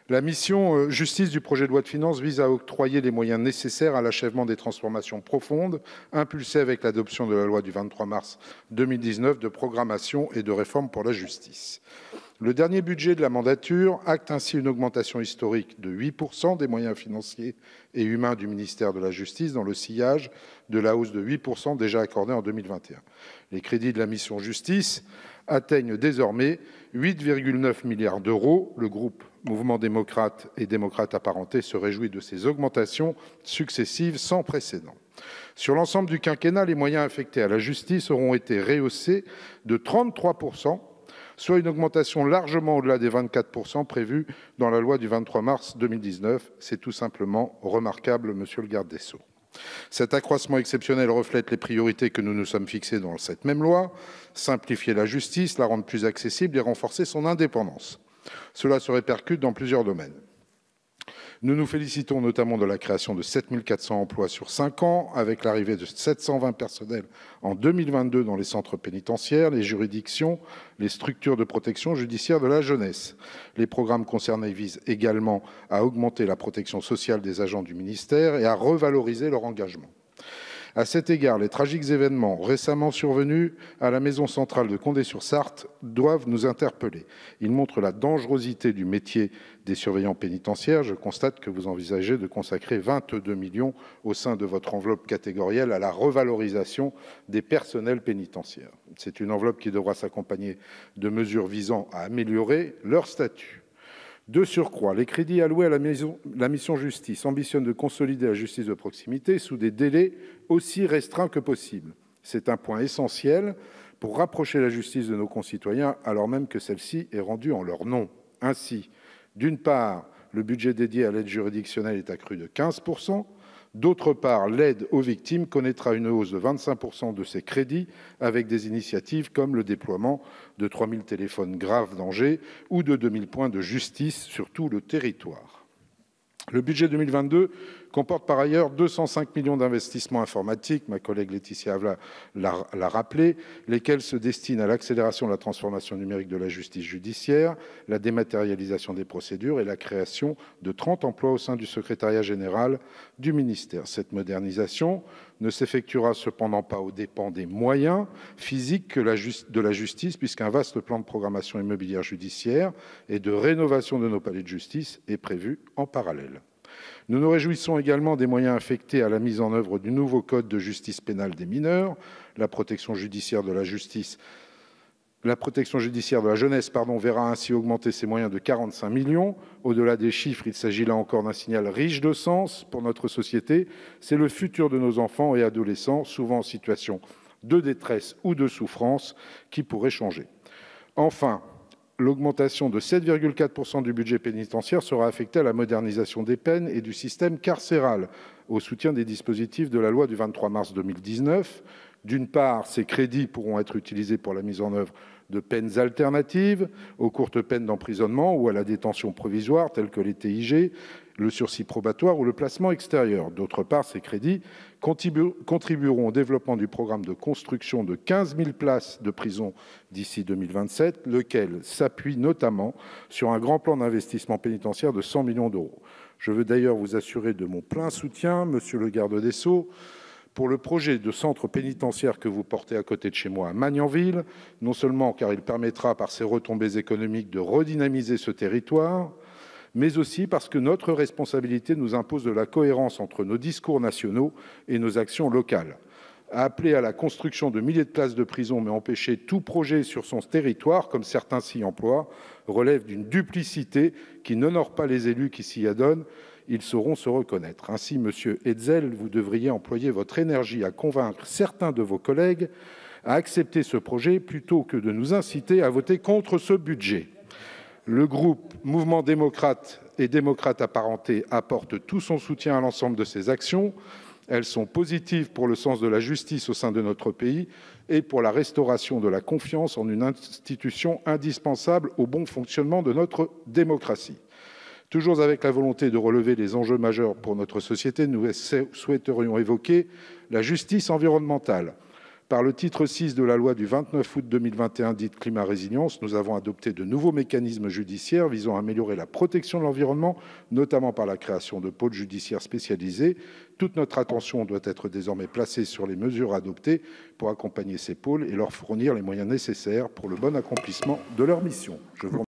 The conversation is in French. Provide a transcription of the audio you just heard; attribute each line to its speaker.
Speaker 1: La mission justice du projet de loi de finances vise à octroyer les moyens nécessaires à l'achèvement des transformations profondes impulsées avec l'adoption de la loi du 23 mars 2019 de programmation et de réforme pour la justice. Le dernier budget de la mandature acte ainsi une augmentation historique de 8% des moyens financiers et humains du ministère de la Justice dans le sillage de la hausse de 8% déjà accordée en 2021. Les crédits de la mission justice atteignent désormais 8,9 milliards d'euros. Le groupe Mouvement démocrate et démocrate apparentés se réjouit de ces augmentations successives sans précédent. Sur l'ensemble du quinquennat, les moyens affectés à la justice auront été rehaussés de 33%, soit une augmentation largement au-delà des 24% prévus dans la loi du 23 mars 2019. C'est tout simplement remarquable, monsieur le garde des Sceaux. Cet accroissement exceptionnel reflète les priorités que nous nous sommes fixées dans cette même loi: simplifier la justice, la rendre plus accessible et renforcer son indépendance. Cela se répercute dans plusieurs domaines. Nous nous félicitons notamment de la création de 7 400 emplois sur 5 ans, avec l'arrivée de 720 personnels en 2022 dans les centres pénitentiaires, les juridictions, les structures de protection judiciaire de la jeunesse. Les programmes concernés visent également à augmenter la protection sociale des agents du ministère et à revaloriser leur engagement. À cet égard, les tragiques événements récemment survenus à la maison centrale de Condé-sur-Sarthe doivent nous interpeller. Ils montrent la dangerosité du métier des surveillants pénitentiaires. Je constate que vous envisagez de consacrer 22 millions au sein de votre enveloppe catégorielle à la revalorisation des personnels pénitentiaires. C'est une enveloppe qui devra s'accompagner de mesures visant à améliorer leur statut. De surcroît, les crédits alloués à la mission justice ambitionnent de consolider la justice de proximité sous des délais aussi restreints que possible. C'est un point essentiel pour rapprocher la justice de nos concitoyens, alors même que celle-ci est rendue en leur nom. Ainsi, d'une part, le budget dédié à l'aide juridictionnelle est accru de 15%. D'autre part, l'aide aux victimes connaîtra une hausse de 25% de ses crédits, avec des initiatives comme le déploiement de 3 000 téléphones grave danger ou de 2 000 points de justice sur tout le territoire. Le budget 2022 comporte par ailleurs 205 millions d'investissements informatiques, ma collègue Laetitia Avla l'a rappelé, lesquels se destinent à l'accélération de la transformation numérique de la justice judiciaire, la dématérialisation des procédures et la création de 30 emplois au sein du secrétariat général du ministère. Cette modernisation ne s'effectuera cependant pas aux dépens des moyens physiques de la justice, puisqu'un vaste plan de programmation immobilière judiciaire et de rénovation de nos palais de justice est prévu en parallèle. Nous nous réjouissons également des moyens affectés à la mise en œuvre du nouveau code de justice pénale des mineurs. La protection judiciaire de la jeunesse verra ainsi augmenter ses moyens de 45 millions. Au-delà des chiffres, il s'agit là encore d'un signal riche de sens pour notre société. C'est le futur de nos enfants et adolescents, souvent en situation de détresse ou de souffrance, qui pourrait changer. Enfin, l'augmentation de 7,4% du budget pénitentiaire sera affectée à la modernisation des peines et du système carcéral, au soutien des dispositifs de la loi du 23 mars 2019. D'une part, ces crédits pourront être utilisés pour la mise en œuvre de peines alternatives aux courtes peines d'emprisonnement ou à la détention provisoire, telles que les TIG, le sursis probatoire ou le placement extérieur. D'autre part, ces crédits contribueront au développement du programme de construction de 15 000 places de prison d'ici 2027, lequel s'appuie notamment sur un grand plan d'investissement pénitentiaire de 100 millions d'euros. Je veux d'ailleurs vous assurer de mon plein soutien, monsieur le garde des Sceaux, pour le projet de centre pénitentiaire que vous portez à côté de chez moi à Magnanville, non seulement car il permettra par ses retombées économiques de redynamiser ce territoire, mais aussi parce que notre responsabilité nous impose de la cohérence entre nos discours nationaux et nos actions locales. Appeler à la construction de milliers de places de prison, mais empêcher tout projet sur son territoire, comme certains s'y emploient, relève d'une duplicité qui n'honore pas les élus qui s'y adonnent. Ils sauront se reconnaître. Ainsi, monsieur Hetzel, vous devriez employer votre énergie à convaincre certains de vos collègues à accepter ce projet plutôt que de nous inciter à voter contre ce budget. Le groupe Mouvement démocrate et démocrate apparentés apporte tout son soutien à l'ensemble de ces actions. Elles sont positives pour le sens de la justice au sein de notre pays et pour la restauration de la confiance en une institution indispensable au bon fonctionnement de notre démocratie. Toujours avec la volonté de relever les enjeux majeurs pour notre société, nous souhaiterions évoquer la justice environnementale. Par le titre VI de la loi du 29 août 2021 dite Climat Résilience, nous avons adopté de nouveaux mécanismes judiciaires visant à améliorer la protection de l'environnement, notamment par la création de pôles judiciaires spécialisés. Toute notre attention doit être désormais placée sur les mesures adoptées pour accompagner ces pôles et leur fournir les moyens nécessaires pour le bon accomplissement de leur mission. Je vous remercie.